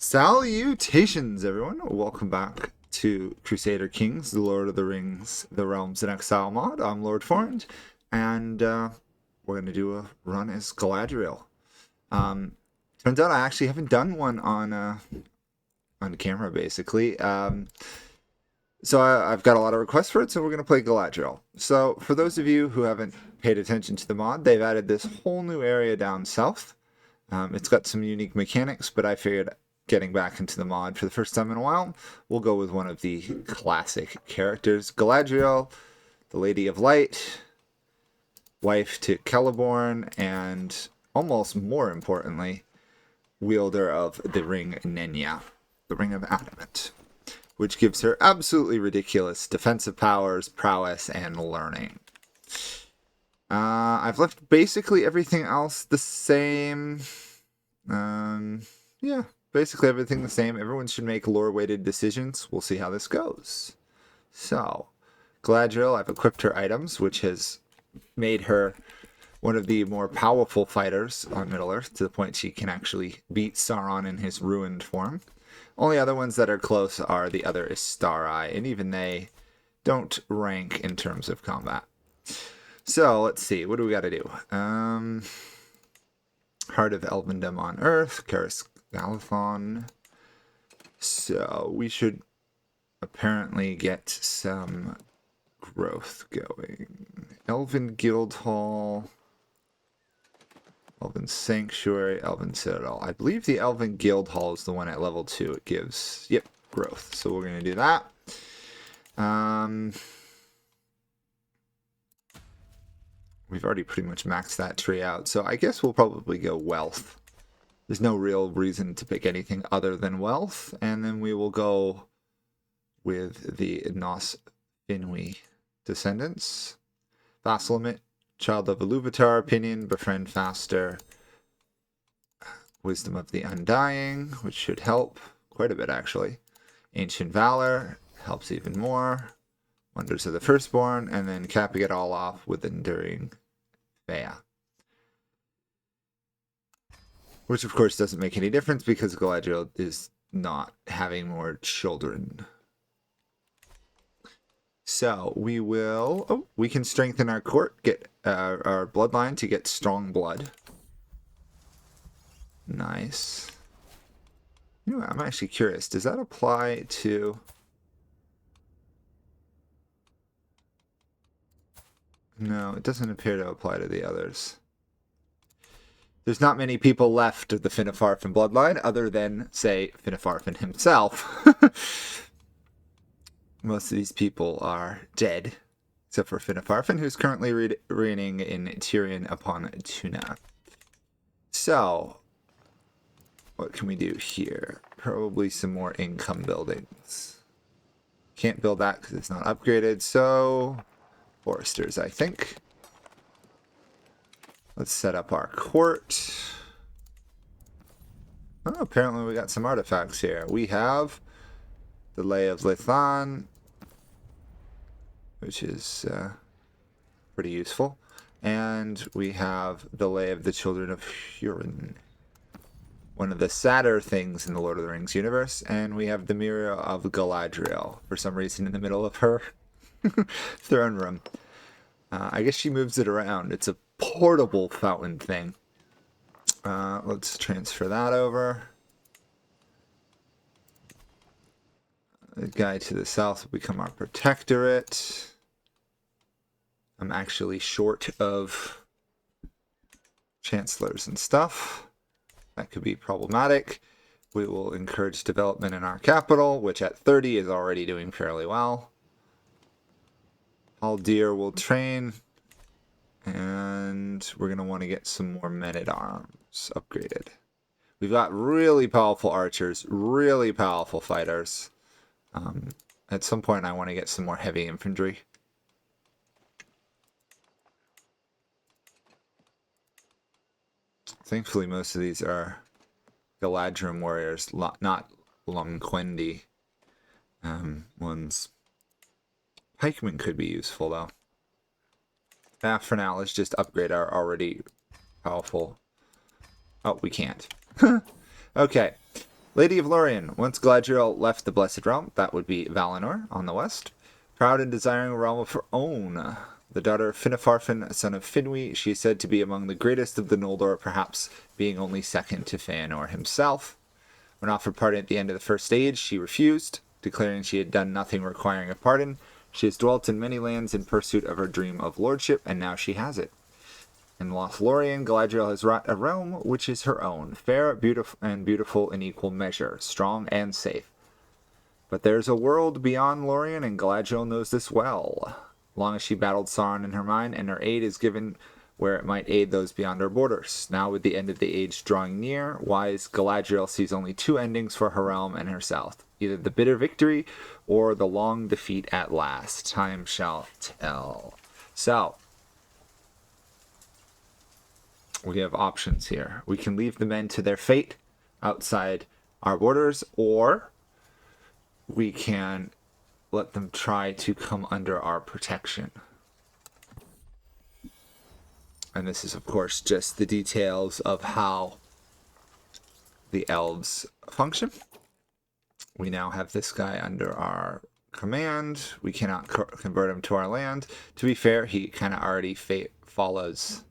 Salutations, everyone! Welcome back to Crusader Kings, the Lord of the Rings, the Realms in Exile mod. I'm Lord Forend, and we're going to do a run as Galadriel. Turns out I actually haven't done one on camera, basically. So I've got a lot of requests for it, so we're going to play Galadriel. So for those of you who haven't paid attention to the mod, they've added this whole new area down south. It's got some unique mechanics, but I figured getting back into the mod for the first time in a while, we'll go with one of the classic characters, Galadriel, the Lady of Light, wife to Celeborn, and almost more importantly, wielder of the ring Nenya, the Ring of Adamant, which gives her absolutely ridiculous defensive powers, prowess, and learning. I've left basically everything else the same. Yeah, basically everything the same. Everyone should make lore-weighted decisions. We'll see how this goes. So, Galadriel, I've equipped her items, which has made her one of the more powerful fighters on Middle-earth, to the point she can actually beat Sauron in his ruined form. Only other ones that are close are the other Istari, and even they don't rank in terms of combat. So, let's see. What do we got to do? Heart of Elvendom on Earth, Karis Galathon. So, we should apparently get some growth going. Elven Guildhall, Elven Sanctuary, Elven Citadel. I believe the Elven Guildhall is the one at level 2. It gives, yep, growth. So, we're going to do that. We've already pretty much maxed that tree out, so I guess we'll probably go wealth. There's no real reason to pick anything other than wealth, and then we will go with the Nos Finwi descendants. Vassalamit, Child of Iluvatar, Opinion, Befriend Faster, Wisdom of the Undying, which should help quite a bit actually. Ancient Valor helps even more. Wonders of the Firstborn, and then capping it all off with Enduring Fea. Which, of course, doesn't make any difference because Galadriel is not having more children. So, we will... Oh, we can strengthen our court, get our bloodline to get strong blood. Nice. You know, I'm actually curious. Does that apply to... No, it doesn't appear to apply to the others. There's not many people left of the Finnefarfin bloodline other than, say, Finnefarfin himself. Most of these people are dead, except for Finnefarfin, who's currently reigning in Tyrion upon Tuna. So, what can we do here? Probably some more income buildings. Can't build that because it's not upgraded, so... Foresters, I think. Let's set up our court. Oh, apparently we got some artifacts here. We have the Lay of Lithan, which is pretty useful. And we have the Lay of the Children of Hurin, one of the sadder things in the Lord of the Rings universe. And we have the Mirror of Galadriel, for some reason in the middle of her throne room. I guess she moves it around. It's a portable fountain thing. Let's transfer that over. The guy to the south will become our protectorate. I'm actually short of chancellors and stuff. That could be problematic. We will encourage development in our capital, which at 30 is already doing fairly well. Haldir will train, and we're going to want to get some more men-at-arms upgraded. We've got really powerful archers, really powerful fighters. At some point, I want to get some more heavy infantry. Thankfully, most of these are Galadrim warriors, not Lomquendi ones. Pikemen could be useful, though. For now, let's just upgrade our already powerful... Oh, we can't. Okay. Lady of Lorien. Once Galadriel left the Blessed Realm, that would be Valinor on the west, proud and desiring a realm of her own. The daughter of Finnefarfin, son of Finwë, she is said to be among the greatest of the Noldor, perhaps being only second to Feanor himself. When offered pardon at the end of the First Age, she refused, declaring she had done nothing requiring a pardon. She has dwelt in many lands in pursuit of her dream of lordship, and now she has it. In Lothlorien, Galadriel has wrought a realm which is her own, fair, beautiful in equal measure, strong and safe. But there's a world beyond Lorien, and Galadriel knows this well. Long as she battled Sauron in her mind, and her aid is given where it might aid those beyond her borders. Now, with the end of the age drawing near, wise Galadriel sees only two endings for her realm and herself. Either the bitter victory, or the long defeat at last. Time shall tell. So, we have options here. We can leave the men to their fate outside our borders, or we can let them try to come under our protection. And this is, of course, just the details of how the elves function. We now have this guy under our command. We cannot convert him to our land. To be fair, he kind of already follows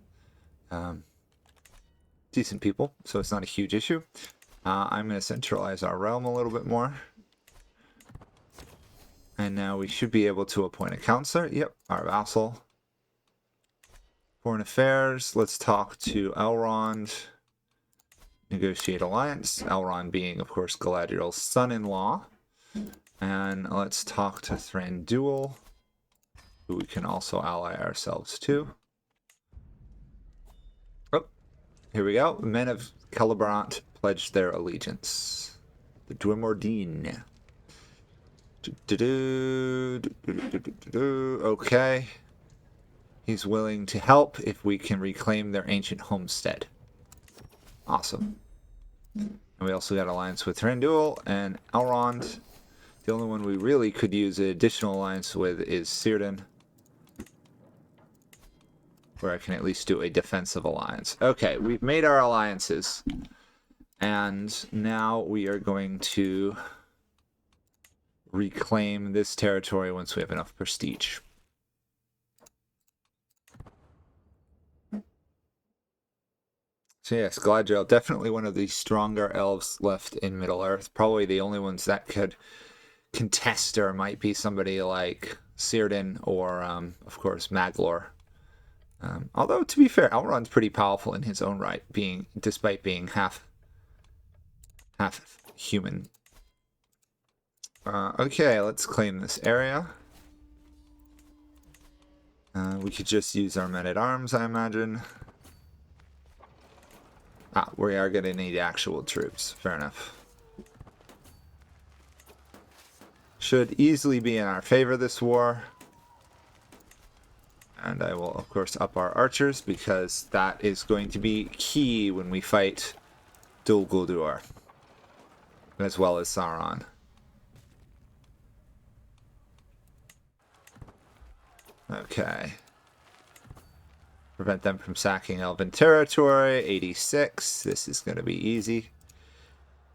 decent people, so it's not a huge issue. I'm going to centralize our realm a little bit more. And now we should be able to appoint a counselor. Yep, our vassal. Foreign affairs. Let's talk to Elrond. Negotiate alliance. Elrond being, of course, Galadriel's son-in-law. And let's talk to Thranduil, who we can also ally ourselves to. Oh, here we go. Men of Celebrant pledged their allegiance. The Dwemer. Okay. He's willing to help if we can reclaim their ancient homestead. Awesome. And we also got alliance with Thranduil and Elrond. The only one we really could use an additional alliance with is Círdan, where I can at least do a defensive alliance. Okay, we've made our alliances. And now we are going to reclaim this territory once we have enough prestige. So yes, Galadriel, definitely one of the stronger elves left in Middle-earth. Probably the only ones that could contest her might be somebody like Círdan or, of course, Maglor. Although, to be fair, Elrond's pretty powerful in his own right, despite being half human. Okay, let's claim this area. We could just use our men-at-arms, I imagine. We are going to need actual troops. Fair enough. Should easily be in our favor this war. And I will, of course, up our archers, because that is going to be key when we fight Dol Guldur, as well as Sauron. Okay. Prevent them from sacking Elven territory. 86. This is going to be easy.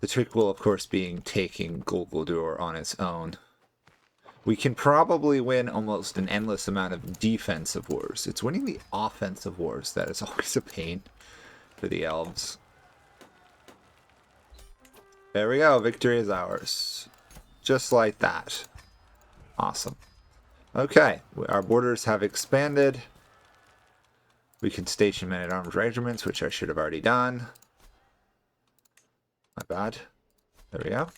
The trick will, of course, be taking Dol Guldur on its own. We can probably win almost an endless amount of defensive wars. It's winning the offensive wars that is always a pain for the elves. There we go. Victory is ours. Just like that. Awesome. Okay. Our borders have expanded. We can station men-at-arms regiments, which I should have already done. My bad. There we go.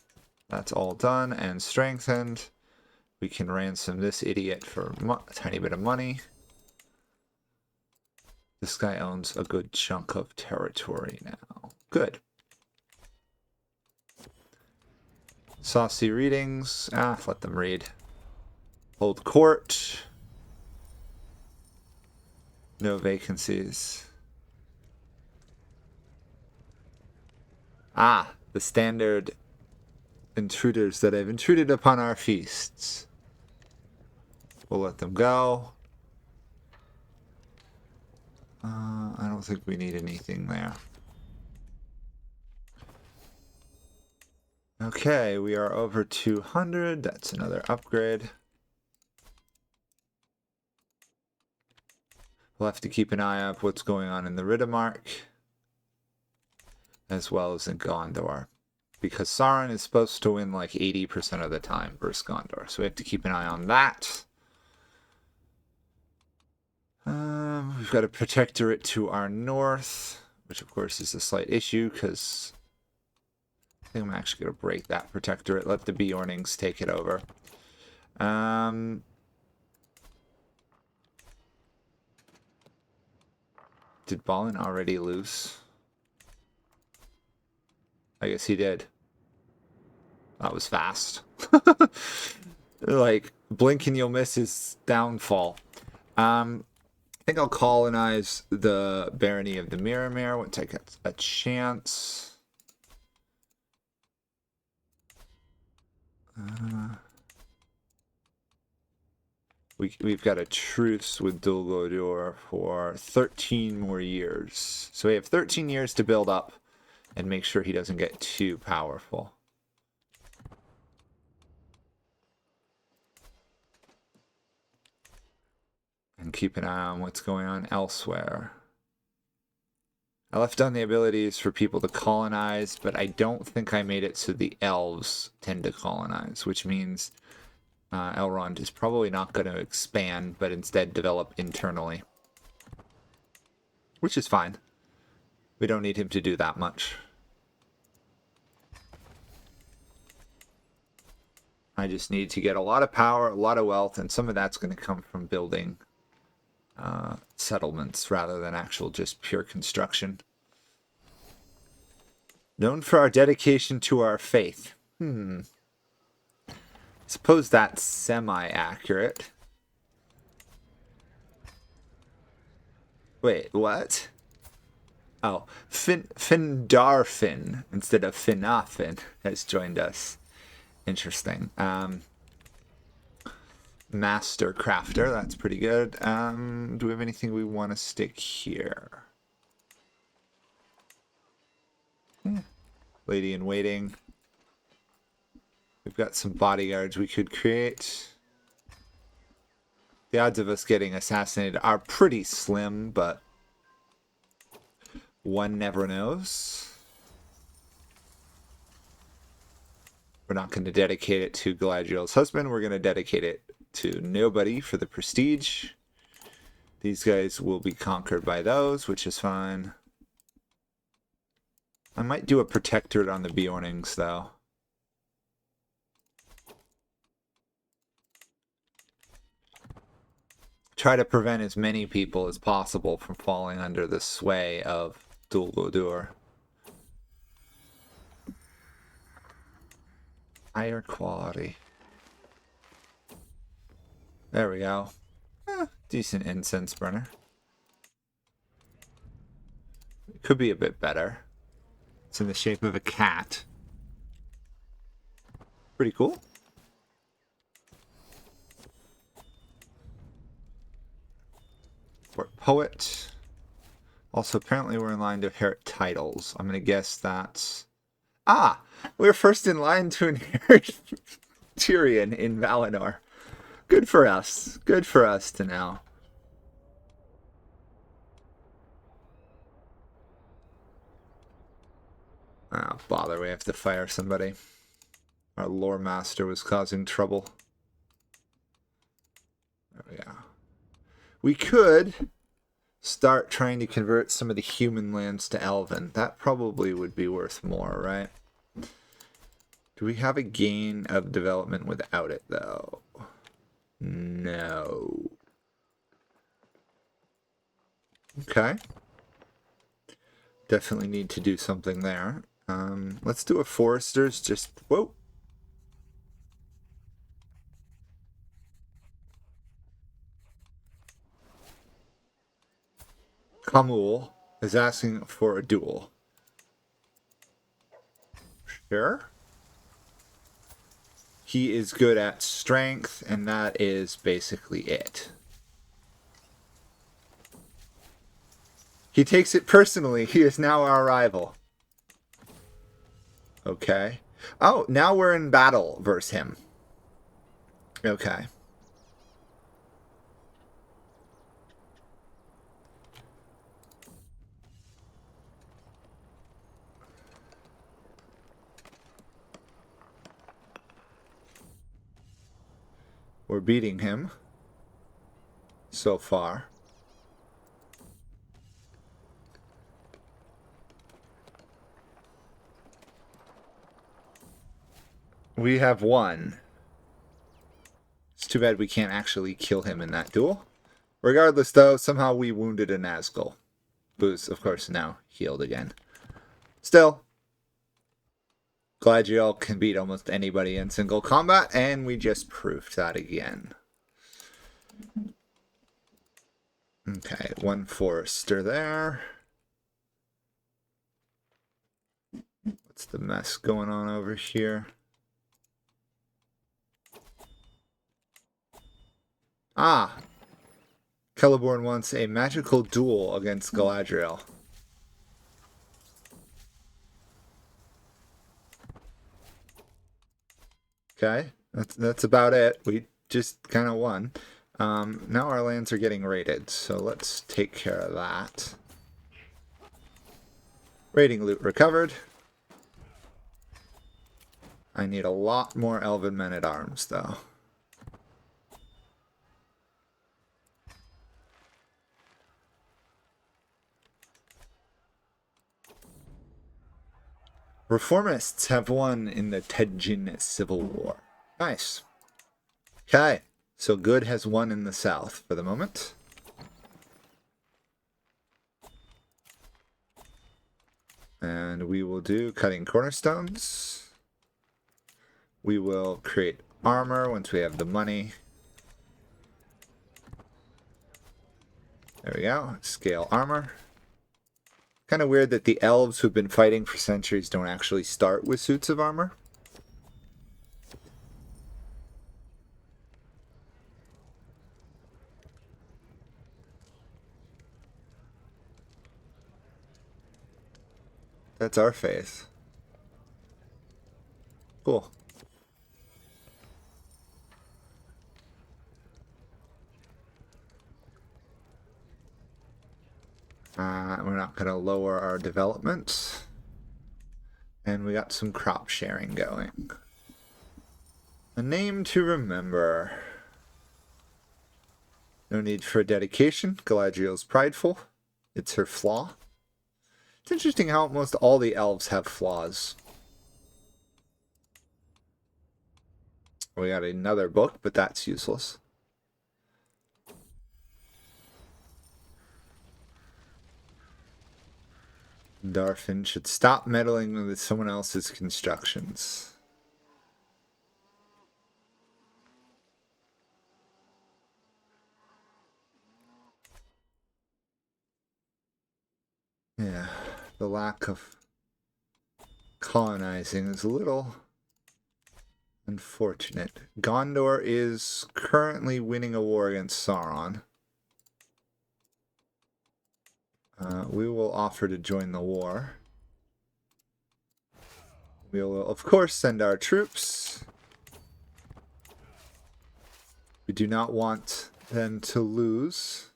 That's all done and strengthened. We can ransom this idiot for a tiny bit of money. This guy owns a good chunk of territory now. Good. Saucy readings. Let them read. Hold court. No vacancies. The standard intruders that have intruded upon our feasts. We'll let them go. I don't think we need anything there. Okay, we are over 200. That's another upgrade. We'll have to keep an eye out what's going on in the Riddermark, as well as in Gondor, because Sauron is supposed to win like 80% of the time versus Gondor, so we have to keep an eye on that. We've got a protectorate to our north, which of course is a slight issue because I think I'm actually going to break that protectorate, let the Bjornings take it over. Did Balin already lose? I guess he did. That was fast. Like, blink and you'll miss his downfall. I think I'll colonize the barony of the Mirror once I get a chance. We've got a truce with Dol Guldur for 13 more years. So we have 13 years to build up and make sure he doesn't get too powerful. And keep an eye on what's going on elsewhere. I left on the abilities for people to colonize, but I don't think I made it so the elves tend to colonize, which means Elrond is probably not going to expand, but instead develop internally. Which is fine. We don't need him to do that much. I just need to get a lot of power, a lot of wealth, and some of that's going to come from building settlements rather than actual just pure construction. Known for our dedication to our faith. Suppose that's semi-accurate. Wait, what? Oh, Findarfin instead of Finafin has joined us. Interesting. Master Crafter, that's pretty good. Do we have anything we want to stick here? Lady in Waiting. We've got some bodyguards we could create. The odds of us getting assassinated are pretty slim, but one never knows. We're not going to dedicate it to Galadriel's husband. We're going to dedicate it to nobody for the prestige. These guys will be conquered by those, which is fine. I might do a protectorate on the Bjornings, though. Try to prevent as many people as possible from falling under the sway of Dol Guldur. Higher quality. There we go. Decent incense burner. It could be a bit better. It's in the shape of a cat. Pretty cool. Court poet. Also, apparently we're in line to inherit titles. I'm going to guess that's... Ah! We're first in line to inherit Tyrion in Valinor. Good for us. Good for us to know. Oh, bother. We have to fire somebody. Our lore master was causing trouble. There we go. We could start trying to convert some of the human lands to Elven. That probably would be worth more, right? Do we have a gain of development without it, though? No. Okay. Definitely need to do something there. Let's do a Forester's just... Whoa! Kamul is asking for a duel. Sure. He is good at strength, and that is basically it. He takes it personally. He is now our rival. Okay. Oh, now we're in battle versus him. Okay. We're beating him so far. We have won. It's too bad we can't actually kill him in that duel. Regardless, though, somehow we wounded a Nazgul, who's, of course, now healed again. Still, Galadriel can beat almost anybody in single combat, and we just proved that again. Okay, one Forester there. What's the mess going on over here? Ah! Celeborn wants a magical duel against Galadriel. Okay, that's about it. We just kind of won. Now our lands are getting raided, so let's take care of that. Raiding loot recovered. I need a lot more elven men-at-arms, though. Reformists have won in the Tedjin Civil War. Nice. Okay, so good has won in the south for the moment. And we will do cutting cornerstones. We will create armor once we have the money. There we go. Scale armor. Kind of weird that the elves who've been fighting for centuries don't actually start with suits of armor. That's our faith. Cool. We're not going to lower our development. And we got some crop sharing going. A name to remember. No need for dedication. Galadriel's prideful. It's her flaw. It's interesting how almost all the elves have flaws. We got another book, but that's useless. Darfin should stop meddling with someone else's constructions. Yeah, the lack of colonizing is a little unfortunate. Gondor is currently winning a war against Sauron. We will offer to join the war. We will, of course, send our troops. We do not want them to lose.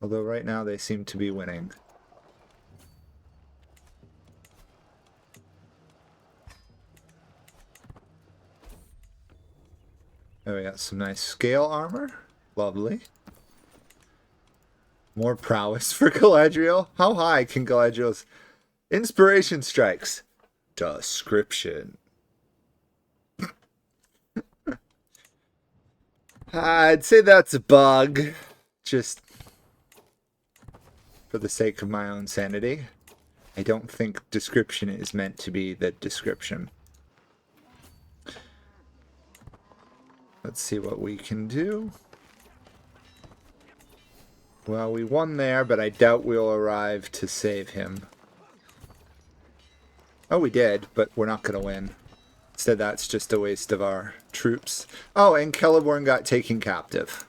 Although right now they seem to be winning. There we got some nice scale armor. Lovely. More prowess for Galadriel. How high can Galadriel's inspiration strikes? Description. I'd say that's a bug. Just for the sake of my own sanity. I don't think description is meant to be the description. Let's see what we can do. Well, we won there, but I doubt we'll arrive to save him. Oh, we did, but we're not going to win. Instead, that's just a waste of our troops. Oh, and Celeborn got taken captive.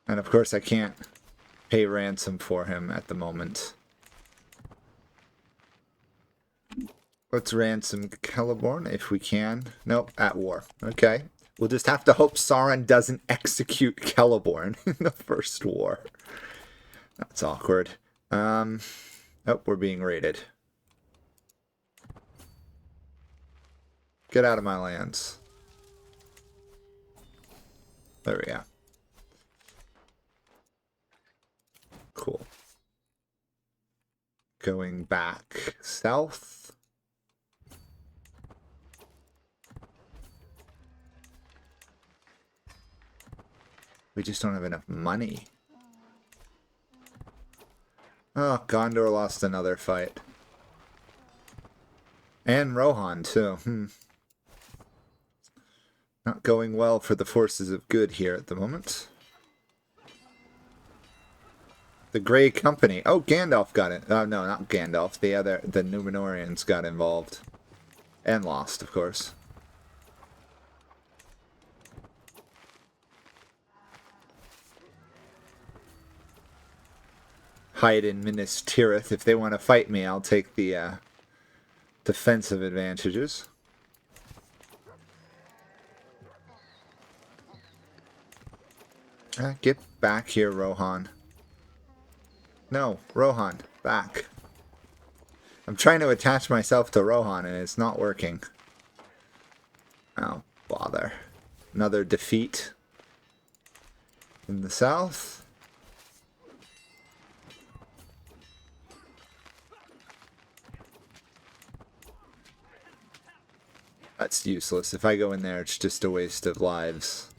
And of course, I can't pay ransom for him at the moment. Let's ransom Celeborn if we can. Nope, at war. Okay. We'll just have to hope Sauron doesn't execute Celeborn in the first war. That's awkward. Oh, we're being raided. Get out of my lands. There we go. Cool. Going back south. We just don't have enough money. Oh, Gondor lost another fight. And Rohan, too. Not going well for the forces of good here at the moment. The Grey Company. Oh, Gandalf got it. Oh, no, not Gandalf. The Númenóreans got involved. And lost, of course. Hide in Minas Tirith. If they want to fight me, I'll take the defensive advantages. Get back here, Rohan. No, Rohan, back. I'm trying to attach myself to Rohan and it's not working. Oh, bother. Another defeat in the south. That's useless. If I go in there, it's just a waste of lives.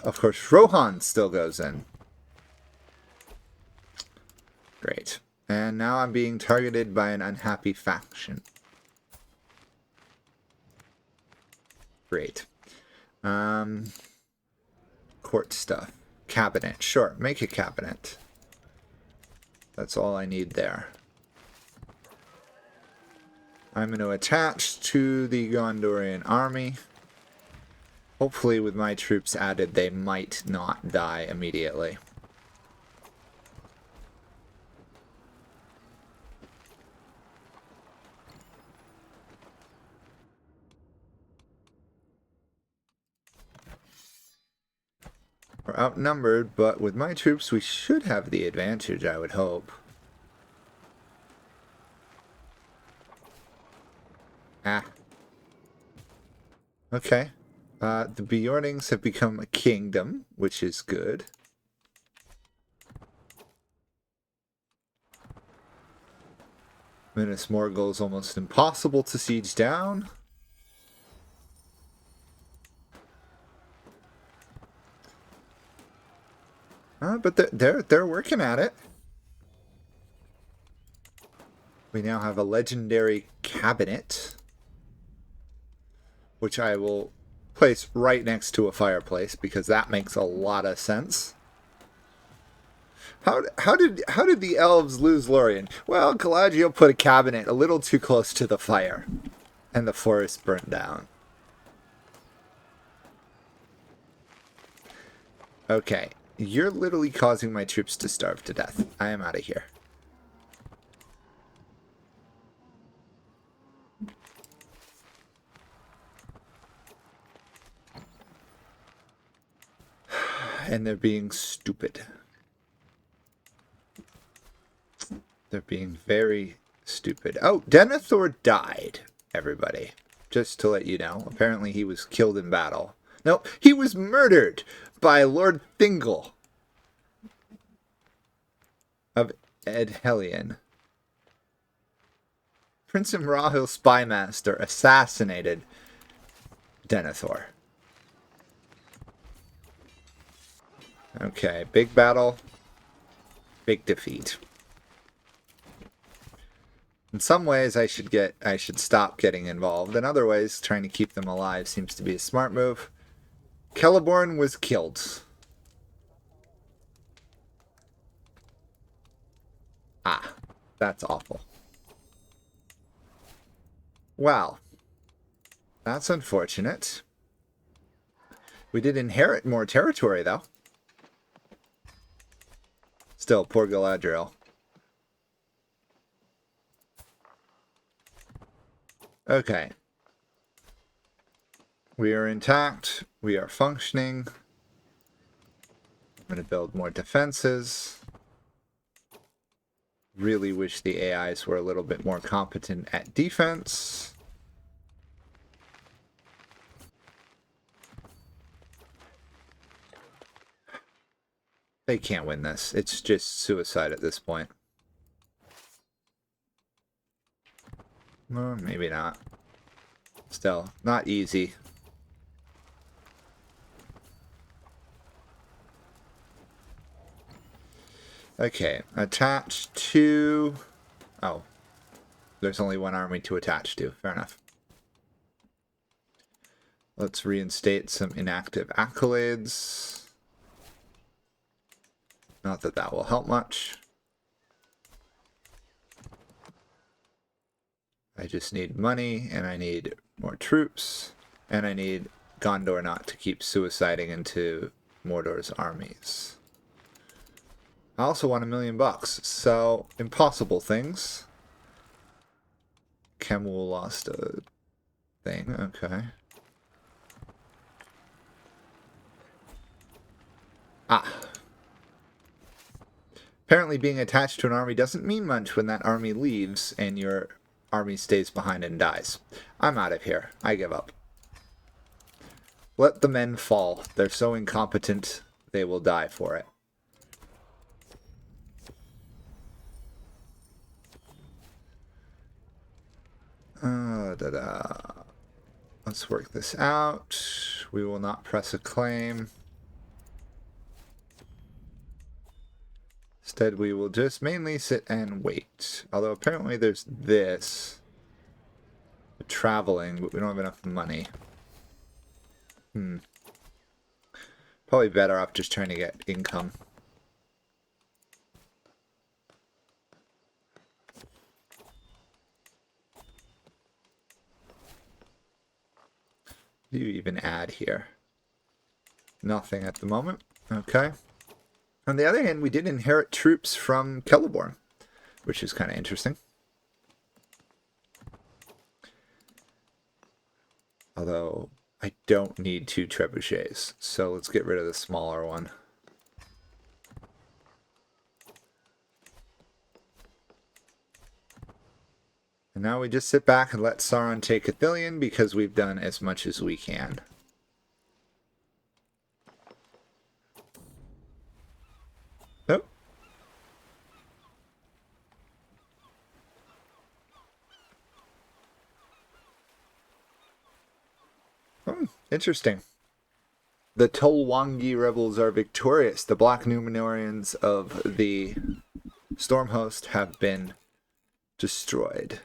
Of course, Rohan still goes in. Great. And now I'm being targeted by an unhappy faction. Great. Court stuff. Cabinet. Sure, make a cabinet. That's all I need there. I'm going to attach to the Gondorian army. Hopefully with my troops added, they might not die immediately. We're outnumbered, but with my troops we should have the advantage, I would hope. Ah. Okay. The Bjornings have become a kingdom, which is good. Minas Morgul is almost impossible to siege down. But they're working at it. We now have a legendary cabinet, which I will place right next to a fireplace because that makes a lot of sense. How did the elves lose Lorien? Well, Galadriel put a cabinet a little too close to the fire, and the forest burnt down. Okay, you're literally causing my troops to starve to death. I am out of here. And they're being stupid. They're being very stupid. Oh, Denethor died, everybody. Just to let you know. Apparently he was killed in battle. No, he was murdered by Lord Thingol of Edhelion. Prince Imrahil Spymaster assassinated Denethor. Okay, big battle, big defeat. In some ways, I should stop getting involved. In other ways, trying to keep them alive seems to be a smart move. Celeborn was killed. Ah, that's awful. Well, that's unfortunate. We did inherit more territory, though. Still, poor Galadriel. Okay. We are intact. We are functioning. I'm going to build more defenses. Really wish the AIs were a little bit more competent at defense. They can't win this. It's just suicide at this point. Well, maybe not. Still, not easy. Okay, attach to... Oh, there's only one army to attach to. Fair enough. Let's reinstate some inactive accolades. Not that that will help much. I just need money, and I need more troops, and I need Gondor not to keep suiciding into Mordor's armies. I also want $1 million, so impossible things. Kemul lost a thing, okay. Ah. Apparently being attached to an army doesn't mean much when that army leaves and your army stays behind and dies. I'm out of here. I give up. Let the men fall. They're so incompetent, they will die for it. Let's work this out. We will not press a claim. Instead, we will just mainly sit and wait. Although apparently there's this. We're traveling, but we don't have enough money. Probably better off just trying to get income. What do you even add here? Nothing at the moment. Okay. On the other hand, we did inherit troops from Celeborn, which is kind of interesting. Although, I don't need 2 trebuchets, so let's get rid of the smaller one. And now we just sit back and let Sauron take Ithilien because we've done as much as we can. Interesting. The Tolwangi rebels are victorious. The Black Numenorians of the Stormhost have been destroyed.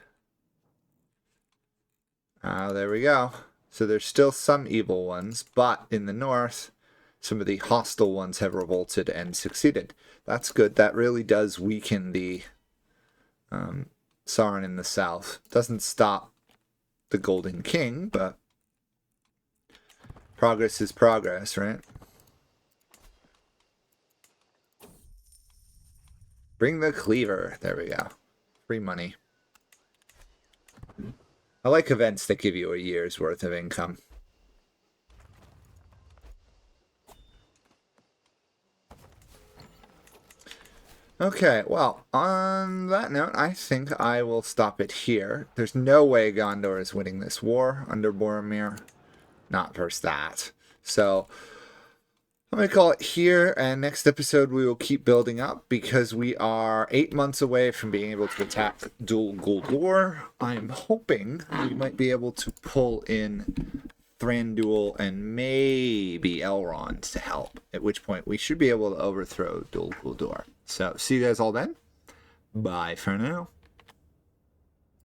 There we go. So there's still some evil ones, but in the north, some of the hostile ones have revolted and succeeded. That's good. That really does weaken the Sauron in the south. Doesn't stop the Golden King, but progress is progress, right? Bring the cleaver. There we go. Free money. I like events that give you a year's worth of income. Okay, well, on that note, I think I will stop it here. There's no way Gondor is winning this war under Boromir. Not versus that. So I'm going to call it here, and next episode we will keep building up because we are 8 months away from being able to attack Dol Guldur. I'm hoping we might be able to pull in Thranduil and maybe Elrond to help, at which point we should be able to overthrow Dol Guldur. So see you guys all then. Bye for now.